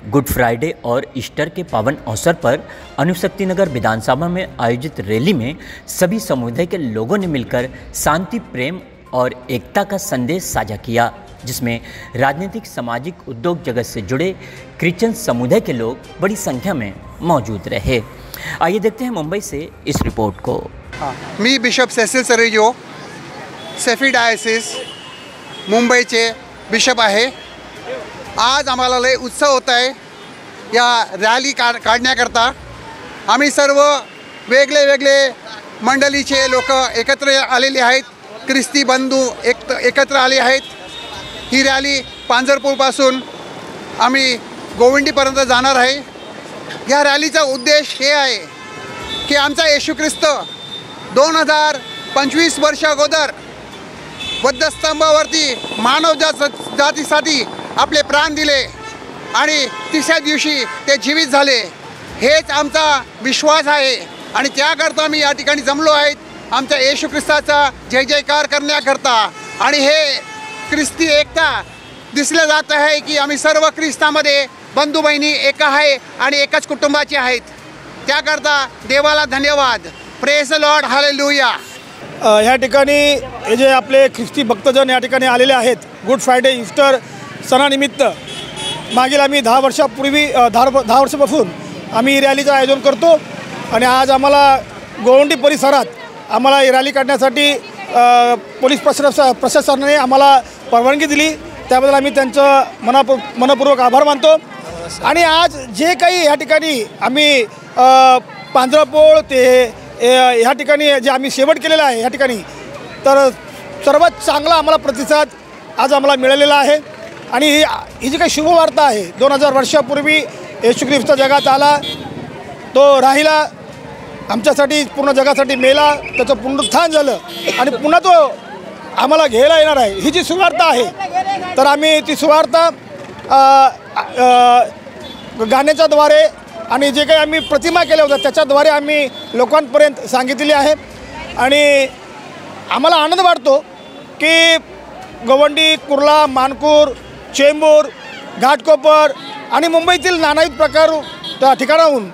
Good Friday और Easter के पावन अवसर पर अणुशक्ति नगर विधानसभा में आयोजित रैली में सभी समुदाय के लोगों ने मिलकर शांति, प्रेम और एकता का संदेश साझा किया, जिसमें राजनीतिक, सामाजिक, उद्योग जगत से जुड़े क्रिश्चियन समुदाय के लोग बड़ी संख्या में मौजूद रहे। आइए देखते हैं मुंबई से इस रिपोर्ट को। मी बिशप सेसिल सरेजो, सेफी डायसिस मुंबईचे बिशप आहे। आज आम्हाला लय उत्सव होत आहे या रॅली काढण्याकरता। आम्ही सर्व वेगळे वेगळे मंडळीचे लोक एकत्र आलेले आहेत, ख्रिस्ती बंधू एकत्र आले आहेत। ही रॅली पांजरपूरपासून आम्ही गोवंडीपर्यंत जाणार आहे। या रॅलीचा उद्देश हे आहे की आमचा येशू ख्रिस्त 2025 वर्ष अगोदर वधस्तंभावरती मानव जातीसाठी आपले प्राण दिले आणि तिसऱ्या दिवशी ते जीवित झाले। हेच आमचा विश्वास आहे आणि त्याकरता मी या ठिकाणी जमलो आहे आमच्या येशू ख्रिस्ताचा जय जयकार करण्याकरता। आणि हे ख्रिस्ती एकता दिसले जात आहे की आम्ही सर्व ख्रिस्तामध्ये बंधू बहिणी एक आहे आणि एकच कुटुंबाचे आहेत। त्याकरता देवाला धन्यवाद। Praise the Lord, hallelujah. ह्या ठिकाणी हे जे आपले ख्रिस्ती भक्तजन या ठिकाणी आलेले आहेत, गुड फ्रायडे, ईस्टर सणानिमित्त मागील आम्ही 10 वर्षापासून आम्ही रॅलीचं आयोजन करतो आणि आज आम्हाला गोवंडी परिसरात आम्हाला ही रॅली काढण्यासाठी पोलीस प्रशासनाने आम्हाला परवानगी दिली, त्याबद्दल आम्ही त्यांचं मनपूर्वक आभार मानतो। आणि आज जे काही या ठिकाणी आम्ही पांजरपोळ ते ह्या ठिकाणी जे आम्ही शेवट केलेला आहे, ह्या ठिकाणी तर सर्वात चांगला आम्हाला प्रतिसाद आज आम्हाला मिळालेला आहे। आणि ही जी काही शुभवार्ता आहे, 2000 वर्षापूर्वी येशू ख्रिस्त जगात आला, तो राहिला, आमच्यासाठी पूर्ण जगासाठी मेला, त्याचं पुनरुत्थान झालं आणि पुन्हा तो आम्हाला घ्यायला येणार आहे, ही जी सुवार्ता आहे। तर आम्ही ती सुवार्ता गाण्याच्या द्वारे आणि जे काही आम्ही प्रतिमा केल्या होत्या त्याच्याद्वारे आम्ही लोकांपर्यंत सांगितलेली आहे। आणि आम्हाला आनंद वाटतो की गोवंडी, कुर्ला, मानपूर, चेंबूर, घाटकोपर आणि मुंबईतील नानाविध प्रकार त्या ठिकाणाहून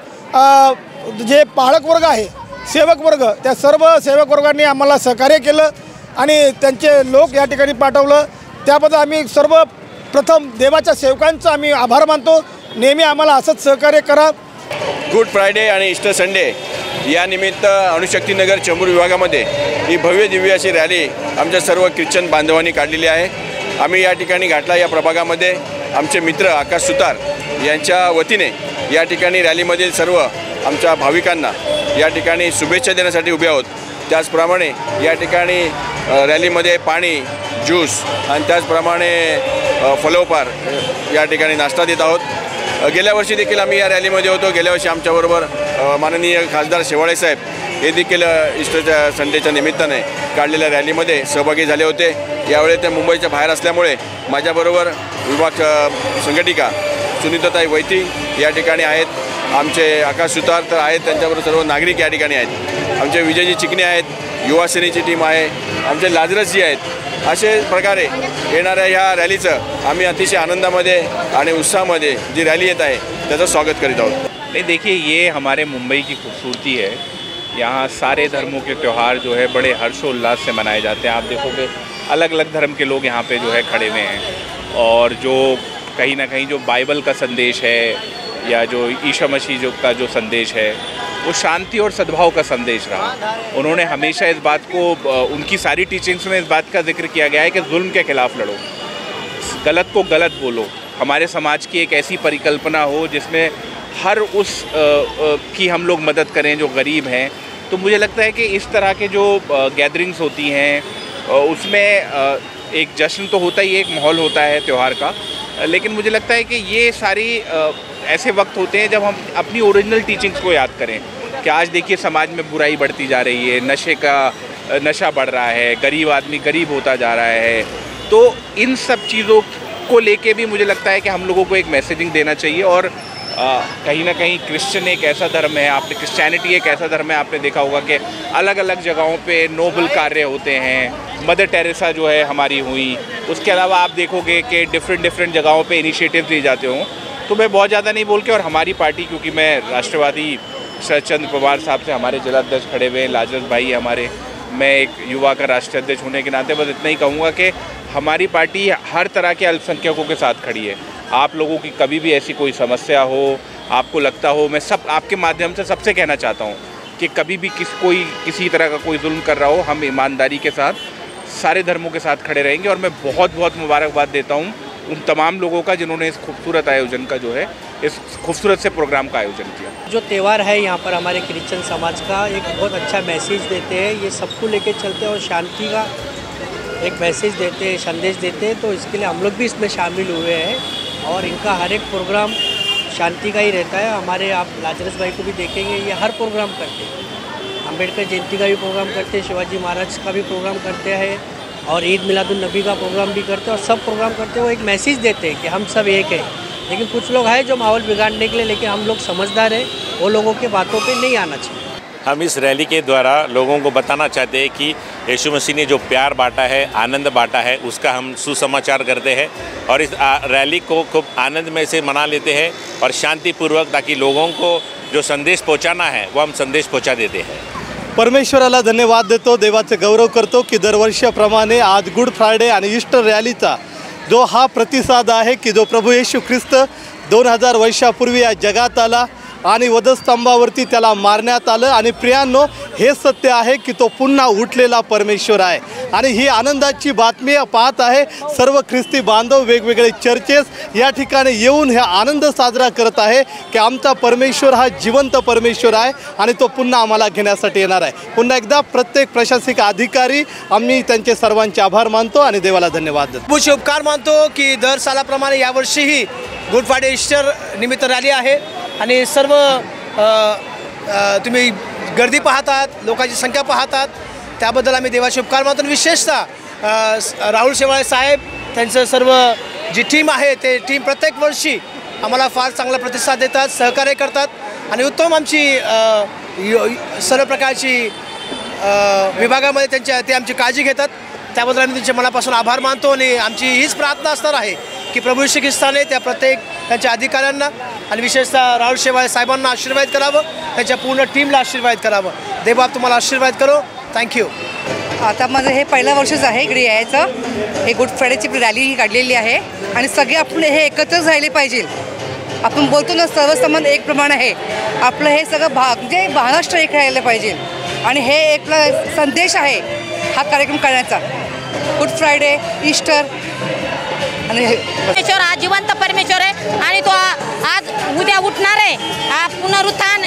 जे पाळक वर्ग आहे, सेवक वर्ग, त्या सर्व सेवक वर्गांनी आम्हाला सहकार्य केलं आणि त्यांचे लोक या ठिकाणी पाठवलं, त्याबद्दल आम्ही सर्वप्रथम देवाच्या सेवकांचा आम्ही आभार मानतो। नेहमी आम्हाला असंच सहकार्य करा। गुड फ्रायडे आणि ईस्टर संडे या निमित्त अणुशक्ती नगर चेंबूर विभागामध्ये ही भव्य दिव्य अशी रॅली आमच्या सर्व ख्रिश्चन बांधवांनी काढलेली आहे। आम्ही या ठिकाणी घाटला या प्रभागामध्ये आमचे मित्र आकाश सुतार यांच्या वतीने या ठिकाणी रॅलीमधील सर्व आमच्या भाविकांना या ठिकाणी शुभेच्छा देण्यासाठी उभे आहोत। त्याचप्रमाणे या ठिकाणी रॅलीमध्ये पाणी, ज्यूस आणि त्याचप्रमाणे फलोपहार या ठिकाणी नाश्ता देत आहोत। गेल्या वर्षी देखील आम्ही या रॅलीमध्ये होतो। गेल्या वर्षी आमच्याबरोबर माननीय खासदार शेवाळे साहेब हे देखील ईस्टरच्या संडेच्या निमित्ताने काढलेल्या रॅलीमध्ये सहभागी झाले होते। यावेळी ते मुंबईच्या बाहेर असल्यामुळे माझ्याबरोबर विभाग संघटिका सुनीताताई वैती या ठिकाणी आहेत, आमचे आकाश सुतार तर आहेत, त्यांच्याबरोबर सर्व नागरिक या ठिकाणी आहेत, आमचे विजयजी चिकणे आहेत, युवा सेनेची टीम आहे, आमचे लाजरसजी आहेत। अशा प्रकारे येणाऱ्या ह्या रॅलीचं आम्ही अतिशय आनंदामध्ये आणि उत्साहामध्ये जी रॅली येत आहे त्याचं स्वागत करीत आहोत। नहीं, देखिए ये हमारे मुंबई की खूबसूरती है। यहाँ सारे धर्मों के त्यौहार जो है बड़े हर्षोल्लास से मनाए जाते हैं। आप देखोगे अलग अलग धर्म के लोग यहाँ पे जो है खड़े हुए हैं और जो कहीं ना कहीं जो बाइबल का संदेश है या जो ईसा मसीह जो का जो संदेश है वो शांति और सद्भाव का संदेश रहा। उन्होंने हमेशा इस बात को, उनकी सारी टीचिंग्स में इस बात का जिक्र किया गया है कि जुल्म के खिलाफ लड़ो, गलत को गलत बोलो। हमारे समाज की एक ऐसी परिकल्पना हो जिसमें हर उस की हम लोग मदद करें जो गरीब हैं। तो मुझे लगता है कि इस तरह के जो गैदरिंग्स होती हैं उसमें एक जश्न तो होता ही, एक माहौल होता है त्यौहार का, लेकिन मुझे लगता है कि ये सारी ऐसे वक्त होते हैं जब हम अपनी ओरिजिनल टीचिंग्स को याद करें कि आज देखिए समाज में बुराई बढ़ती जा रही है, नशा बढ़ रहा है, गरीब आदमी गरीब होता जा रहा है। तो इन सब चीज़ों को लेके भी मुझे लगता है कि हम लोगों को एक मैसेजिंग देना चाहिए। और कहीं ना कहीं क्रिश्चियन एक ऐसा धर्म है, आपने क्रिश्चियनिटी एक ऐसा धर्म है, आपने देखा होगा कि अलग अलग जगहों पे नोबल कार्य होते हैं। मदर टेरेसा जो है हमारी हुई, उसके अलावा आप देखोगे कि डिफरेंट जगहों पे इनिशिएटिव लिए जाते हों। तो मैं बहुत ज़्यादा नहीं बोल के, और हमारी पार्टी, क्योंकि मैं राष्ट्रवादी शरद चंद्र पवार साहब से हमारे जिला अध्यक्ष खड़े हुए हैं, लाजरत भाई हमारे, मैं एक युवा का राष्ट्रीय अध्यक्ष होने के नाते बस इतना ही कहूँगा कि हमारी पार्टी हर तरह के अल्पसंख्यकों के साथ खड़ी है। आप लोगों की कभी भी ऐसी कोई समस्या हो, आपको लगता हो, मैं सब आपके माध्यम से सबसे कहना चाहता हूँ कि कभी भी किसी तरह का कोई जुल्म कर रहा हो, हम ईमानदारी के साथ सारे धर्मों के साथ खड़े रहेंगे। और मैं बहुत बहुत मुबारकबाद देता हूँ उन तमाम लोगों का जिन्होंने इस खूबसूरत आयोजन का जो है, इस खूबसूरत से प्रोग्राम का आयोजन किया। जो त्यौहार है यहाँ पर हमारे क्रिश्चियन समाज का एक बहुत अच्छा मैसेज देते हैं, ये सबको लेके चलते हैं और शांति का एक मैसेज देते हैं, संदेश देते हैं। तो इसके लिए हम लोग भी इसमें शामिल हुए हैं और इनका हर एक प्रोग्राम शांति का ही रहता है। हमारे आप लाजरस भाई को भी देखेंगे, ये हर प्रोग्राम करते हैं। अम्बेडकर जयंती का भी प्रोग्राम करते हैं, शिवाजी महाराज का भी प्रोग्राम करते हैं और ईद मिलादुन नबी का प्रोग्राम भी करते हैं। और सब प्रोग्राम करते हैं, वो एक मैसेज देते हैं कि हम सब एक हैं। लेकिन कुछ लोग हैं जो माहौल बिगाड़ने के लिए, लेकिन हम लोग समझदार हैं, वो लोगों के बातों पे नहीं आना चाहिए। हम इस रैली के द्वारा लोगों को बताना चाहते हैं कि यीशु मसीह ने जो प्यार बांटा है, आनंद बांटा है, उसका हम सुसमाचार करते हैं और इस रैली को खूब आनंद में से मना लेते हैं और शांतिपूर्वक, ताकि लोगों को जो संदेश पहुंचाना है वो हम संदेश पहुंचा देते हैं। परमेश्वराला धन्यवाद देतो, देवाचे गौरव करतो की दरवर्षाप्रमाणे आज गुड फ्रायडे आणि ईस्टर रॅलीचा जो हा प्रतिसाद आहे की जो प्रभू येशू ख्रिस्त 2000 वर्षापूर्वी या जगात आला आणि वधस्तंभावरती त्याला मारण्यात आलं आणि प्रियांनो हे सत्य आहे की तो पुन्हा उठलेला परमेश्वर आहे आणि ही आनंदाची बातमी पाहत आहे सर्व ख्रिस्ती बांधव, वेगवेगळे चर्चेस या ठिकाणी येऊन हा आनंद साजरा करत आहे की आमचा परमेश्वर हा जिवंत परमेश्वर आहे आणि तो पुन्हा आम्हाला घेण्यासाठी येणार आहे। पुन्हा एकदा प्रत्येक प्रशासकीय अधिकारी आम्ही त्यांचे सर्वांचे आभार मानतो आणि देवाला धन्यवाद देतो। खूप शुभकार मानतो की दर सालाप्रमाणे यावर्षीही गुड फ्रायडे ईस्टर निमित्त रॅली आहे आणि सर्व तुम्ही गर्दी पाहतात, लोकांची संख्या पाहतात, त्याबद्दल आम्ही देवाचे उपकार मानतो। विशेषतः राहुल शेवाळे साहेब, त्यांचं सर्व जी टीम आहे ते टीम प्रत्येक वर्षी आम्हाला फार चांगला प्रतिसाद देतात, सहकार्य करतात आणि उत्तम आमची सर्व प्रकारची विभागामध्ये ते आमची काळजी घेतात। त्याबद्दल आम्ही त्यांच्या मनापासून आभार मानतो आणि आमची हीच प्रार्थना असणार आहे की प्रभू येशू ख्रिस्ताने त्या प्रत्येक त्यांच्या अधिकाऱ्यांना आणि विशेषतः राहुल शेवाळे साहेबांना आशीर्वाद करावं, त्यांच्या पूर्ण टीमला आशीर्वाद करावं। देवबाप तुम्हाला आशीर्वाद करो। थँक्यू। आता माझं हे पहिलं वर्षच आहे इकडे यायचं। हे गुड फ्रायडेची रॅली ही काढलेली आहे आणि सगळे आपण हे एकत्रच राहिले पाहिजे। आपण बोलतो ना सर्व संबंध एक प्रमाण आहे, आपलं हे सगळं म्हणजे महाराष्ट्र एक राहिलं पाहिजे आणि हे एक संदेश आहे हा कार्यक्रम करण्याचा। गुड फ्रायडे, ईस्टर आणि परमेश्वर हा जिवंत परमेश्वर आहे आणि तो आज उद्या उठणार आहे। हा पुनरुत्थान